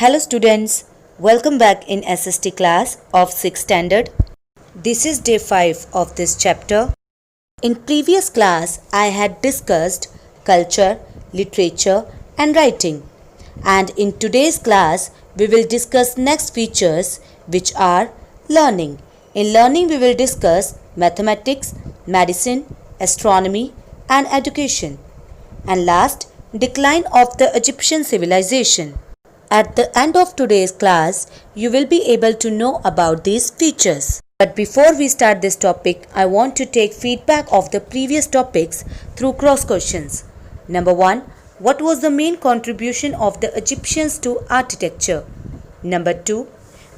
Hello students, welcome back in SST class of 6th standard. This is day 5 of this chapter. In previous class, I had discussed culture, literature and writing. And in today's class, we will discuss next features which are learning. In learning, we will discuss mathematics, medicine, astronomy and education. And last, decline of the Egyptian civilization. At the end of today's class, you will be able to know about these features. But before we start this topic, I want to take feedback of the previous topics through cross questions. Number 1. What was the main contribution of the Egyptians to architecture? Number 2.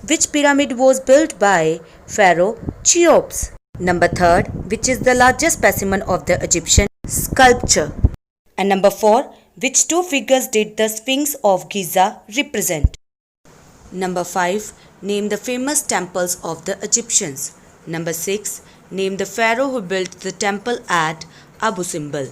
Which pyramid was built by Pharaoh Cheops? Number 3. Which is the largest specimen of the Egyptian sculpture? And number 4. Which two figures did the Sphinx of Giza represent? Number 5. Name the famous temples of the Egyptians. Number 6. Name the pharaoh who built the temple at Abu Simbel.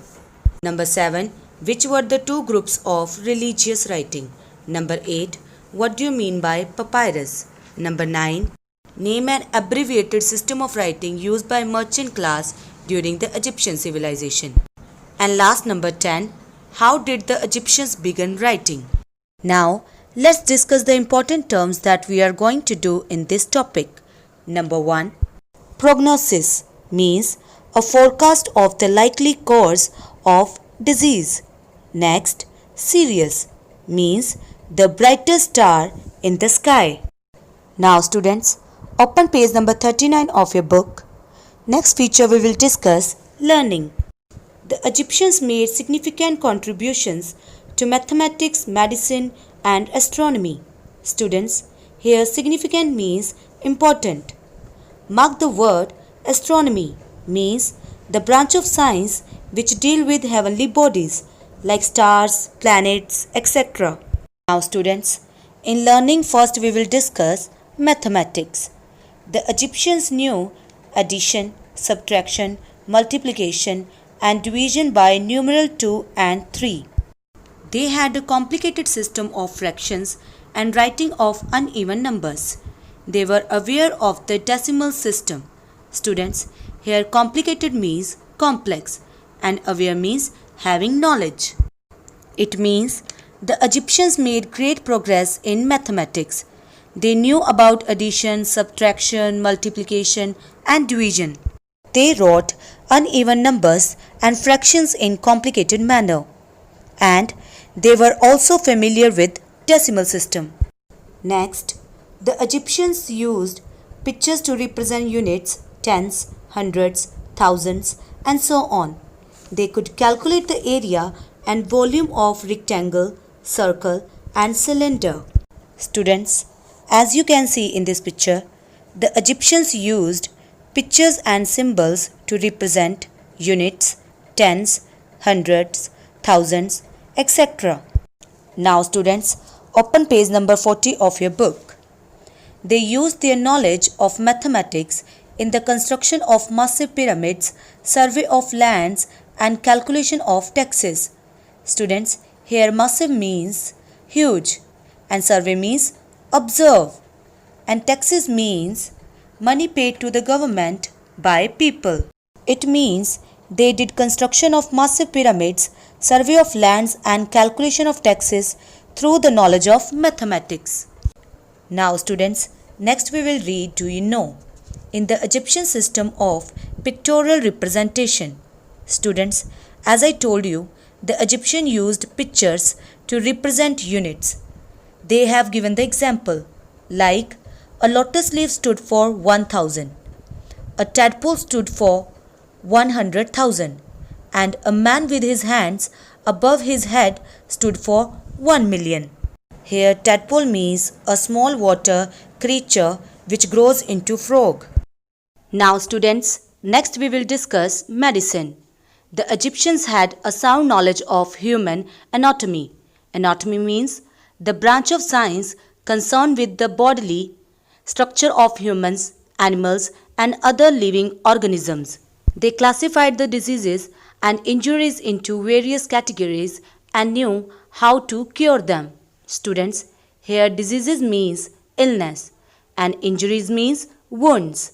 Number 7. Which were the two groups of religious writing? Number 8. What do you mean by papyrus? Number 9. Name an abbreviated system of writing used by merchant class during the Egyptian civilization. And last, number 10. How did the Egyptians begin writing? Now, let's discuss the important terms that we are going to do in this topic. Number 1. Prognosis means a forecast of the likely course of disease. Next, Sirius means the brightest star in the sky. Now students, open page number 39 of your book. Next feature we will discuss learning. The Egyptians made significant contributions to mathematics, medicine and astronomy. Students, here significant means important. Mark the word astronomy means the branch of science which deal with heavenly bodies like stars, planets, etc. Now students, in learning first we will discuss mathematics. The Egyptians knew addition, subtraction, multiplication and division by numeral 2 and 3. They had a complicated system of fractions and writing of uneven numbers. They were aware of the decimal system. Students, here complicated means complex and aware means having knowledge. It means the Egyptians made great progress in mathematics. They knew about addition, subtraction, multiplication and division. They wrote uneven numbers and fractions in complicated manner. And they were also familiar with decimal system. Next, the Egyptians used pictures to represent units, tens, hundreds, thousands and so on. They could calculate the area and volume of rectangle, circle and cylinder. Students, as you can see in this picture, the Egyptians used pictures and symbols to represent units, tens, hundreds, thousands, etc. Now students, open page number 40 of your book. They used their knowledge of mathematics in the construction of massive pyramids, survey of lands and calculation of taxes. Students, here massive means huge and survey means observe and taxes means money paid to the government by people. It means they did construction of massive pyramids, survey of lands and calculation of taxes through the knowledge of mathematics. Now students, next we will read Do You Know? In the Egyptian system of pictorial representation. Students, as I told you, the Egyptian used pictures to represent units. They have given the example like a lotus leaf stood for 1000, a tadpole stood for 100,000 and a man with his hands above his head stood for 1 million. Here tadpole means a small water creature which grows into frog. Now students, next we will discuss medicine. The Egyptians had a sound knowledge of human anatomy. Anatomy means the branch of science concerned with the bodily structure of humans, animals and other living organisms. They classified the diseases and injuries into various categories and knew how to cure them. Students, Here diseases means illness and injuries means wounds.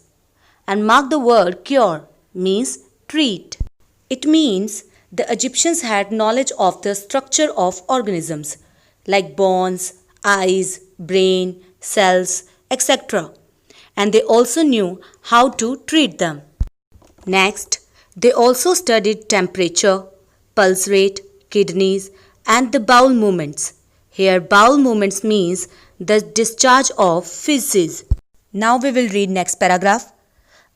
And mark the word cure means treat. It means the Egyptians had knowledge of the structure of organisms like bones, eyes, brain, cells, etc. And they also knew how to treat them. Next, they also studied temperature, pulse rate, kidneys, and the bowel movements. Here, bowel movements means the discharge of feces. Now we will read next paragraph.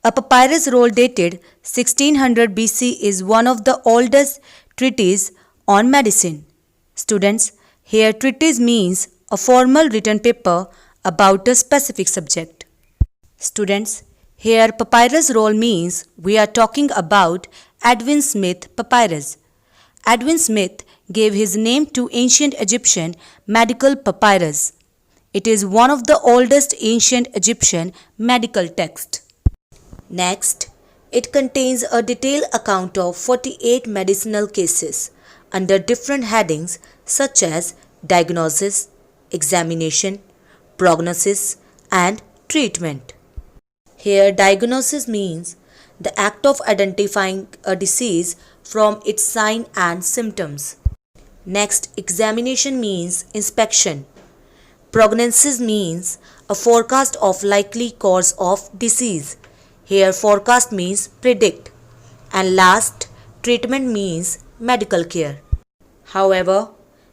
A papyrus roll dated 1600 BC is one of the oldest treatises on medicine. Students, here treatise means a formal written paper about a specific subject. Students, here papyrus roll means we are talking about Edwin Smith papyrus. Edwin Smith gave his name to ancient Egyptian medical papyrus. It is one of the oldest ancient Egyptian medical texts. Next, it contains a detailed account of 48 medicinal cases under different headings such as diagnosis, examination, prognosis, and treatment. Here, diagnosis means the act of identifying a disease from its sign and symptoms. Next, examination means inspection. Prognosis means a forecast of likely course of disease. Here, forecast means predict. And last, treatment means medical care. However,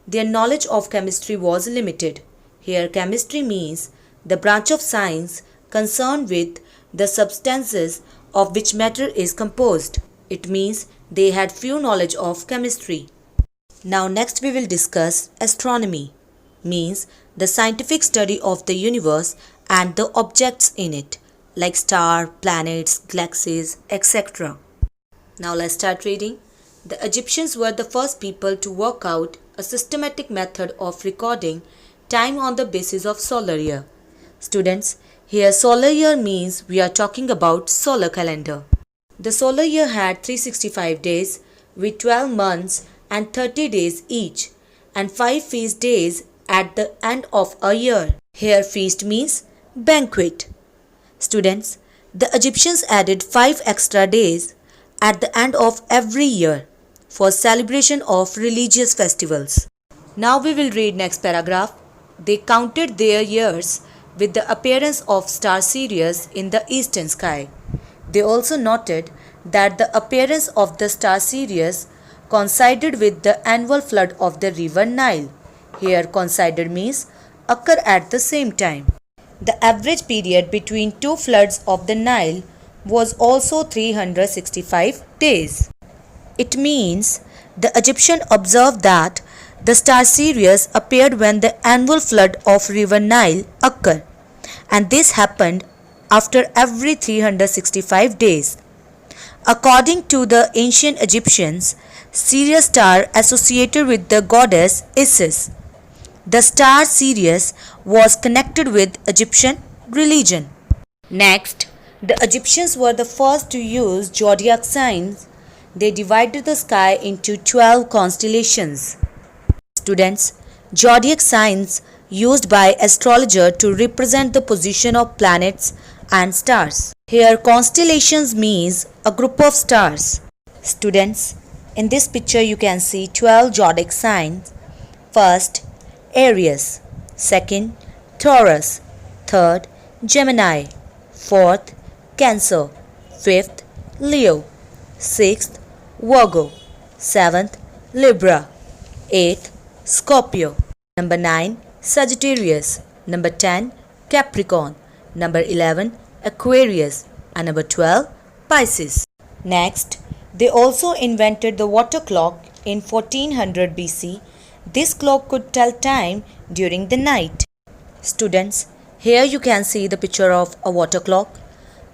their knowledge of chemistry was limited. Here, chemistry means the branch of science concerned with the substances of which matter is composed. It means they had few knowledge of chemistry. Now next we will discuss astronomy, means the scientific study of the universe and the objects in it, like star, planets, galaxies, etc. Now let's start reading. The Egyptians were the first people to work out a systematic method of recording time on the basis of solar year. Students, here solar year means we are talking about solar calendar. The solar year had 365 days with 12 months and 30 days each and 5 feast days at the end of a year. Here feast means banquet. Students, the Egyptians added 5 extra days at the end of every year for celebration of religious festivals. Now we will read next paragraph. They counted their years with the appearance of star Sirius in the eastern sky. They also noted that the appearance of the star Sirius coincided with the annual flood of the river Nile. Here coincided means occur at the same time. The average period between two floods of the Nile was also 365 days. It means the Egyptian observed that the star Sirius appeared when the annual flood of river Nile occurred, and this happened after every 365 days. According to the ancient Egyptians, Sirius star associated with the goddess Isis. The star Sirius was connected with Egyptian religion. Next, the Egyptians were the first to use zodiac signs. They divided the sky into 12 constellations. Students, zodiac signs used by astrologer to represent the position of planets and stars. Here constellations means a group of stars. Students, in this picture you can see 12 zodiac signs. First, Aries. Second, Taurus. Third, Gemini. Fourth, Cancer. Fifth, Leo. Sixth, Virgo. Seventh, Libra. Eighth, Scorpio. Number 9, Sagittarius. Number 10, Capricorn. Number 11, Aquarius. And number 12, Pisces. Next, they also invented the water clock in 1400 BC. This clock could tell time during the night. Students, here you can see the picture of a water clock.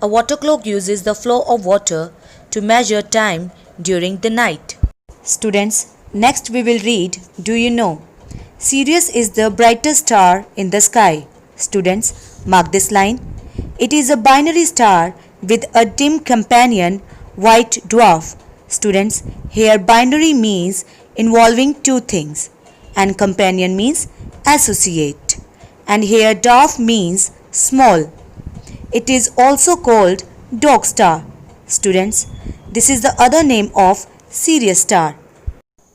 A water clock uses the flow of water to measure time during the night. Students, next we will read Do You Know? Sirius is the brightest star in the sky. Students, mark this line. It is a binary star with a dim companion, white dwarf. Students, here binary means involving two things and companion means associate. and here dwarf means small. It is also called dog star. Students, this is the other name of Sirius star.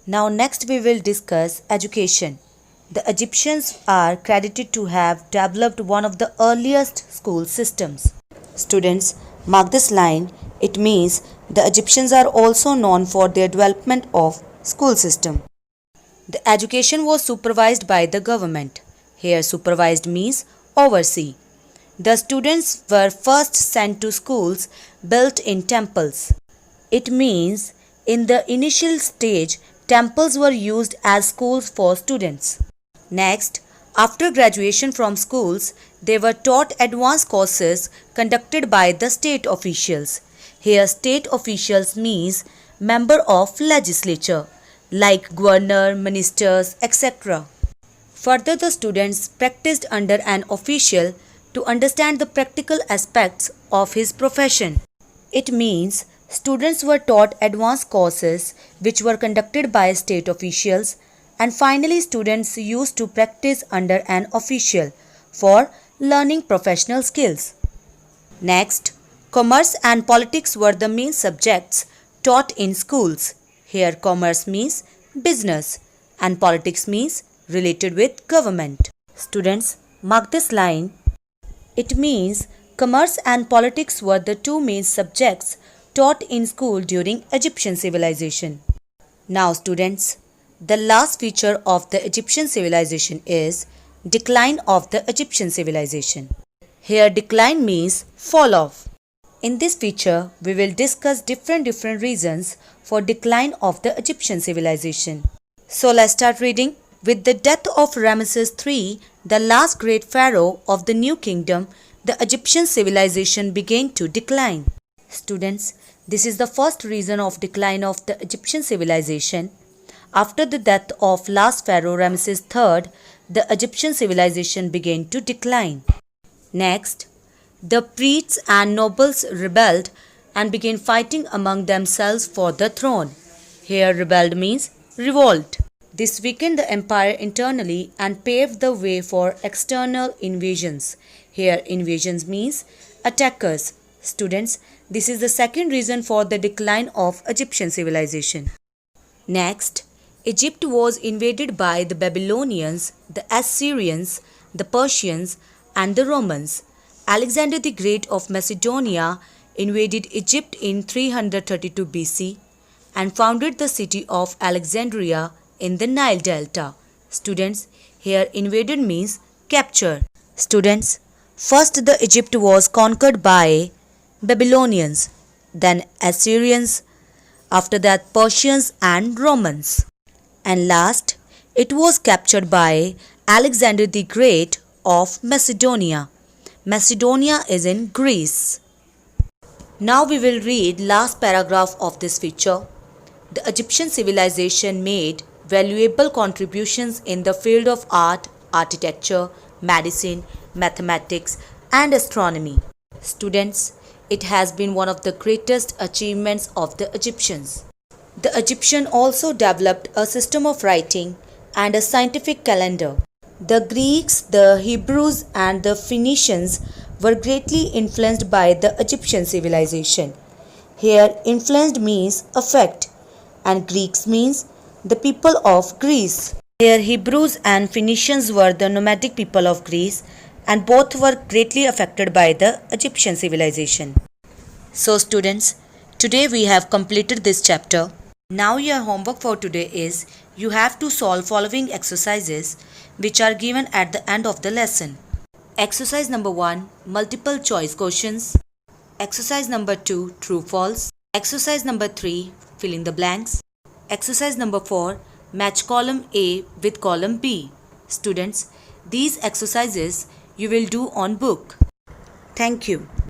Now next we will discuss education. The Egyptians are credited to have developed one of the earliest school systems. Students, mark this line. It means the Egyptians are also known for their development of school system. The education was supervised by the government. Here supervised means oversee. The students were first sent to schools built in temples. It means in the initial stage, temples were used as schools for students. Next, after graduation from schools, they were taught advanced courses conducted by the state officials. Here state officials means member of legislature like governor, ministers, etc. Further, the students practiced under an official to understand the practical aspects of his profession. It means students were taught advanced courses which were conducted by state officials, and finally students used to practice under an official for learning professional skills. Next, commerce and politics were the main subjects taught in schools. Here commerce means business and politics means related with government. Students, mark this line. It means commerce and politics were the two main subjects taught in school during Egyptian civilization. Now students, the last feature of the Egyptian civilization is decline of the Egyptian civilization. Here decline means fall off. In this feature, we will discuss different reasons for decline of the Egyptian civilization. So let's start reading. With the death of Ramesses III, the last great pharaoh of the new kingdom, the Egyptian civilization began to decline. Students, this is the first reason of decline of the Egyptian civilization. After the death of last pharaoh Ramesses III, the Egyptian civilization began to decline. Next, the priests and nobles rebelled and began fighting among themselves for the throne. Here rebelled means revolt. This weakened the empire internally and paved the way for external invasions. Here invasions means attackers. Students, this is the second reason for the decline of Egyptian civilization. Next, Egypt was invaded by the Babylonians, the Assyrians, the Persians, and the Romans. Alexander the Great of Macedonia invaded Egypt in 332 BC and founded the city of Alexandria in the Nile Delta. Students, here invaded means capture. Students, first the Egypt was conquered by Babylonians, then Assyrians, after that Persians and Romans. And last, it was captured by Alexander the Great of Macedonia. Macedonia is in Greece. Now we will read last paragraph of this feature. The Egyptian civilization made valuable contributions in the field of art, architecture, medicine, mathematics, and astronomy. Students, it has been one of the greatest achievements of the Egyptians. The Egyptians also developed a system of writing and a scientific calendar. The Greeks, the Hebrews, and the Phoenicians were greatly influenced by the Egyptian civilization. Here, influenced means affect, and Greeks means the people of Greece. Here, Hebrews and Phoenicians were the nomadic people of Greece, and both were greatly affected by the Egyptian civilization. So students, today we have completed this chapter. Now your homework for today is you have to solve following exercises which are given at the end of the lesson. Exercise number 1, multiple choice questions. Exercise number 2, true false. Exercise number 3, fill in the blanks. Exercise number 4, match column A with column B. Students, these exercises you will do on book. Thank you.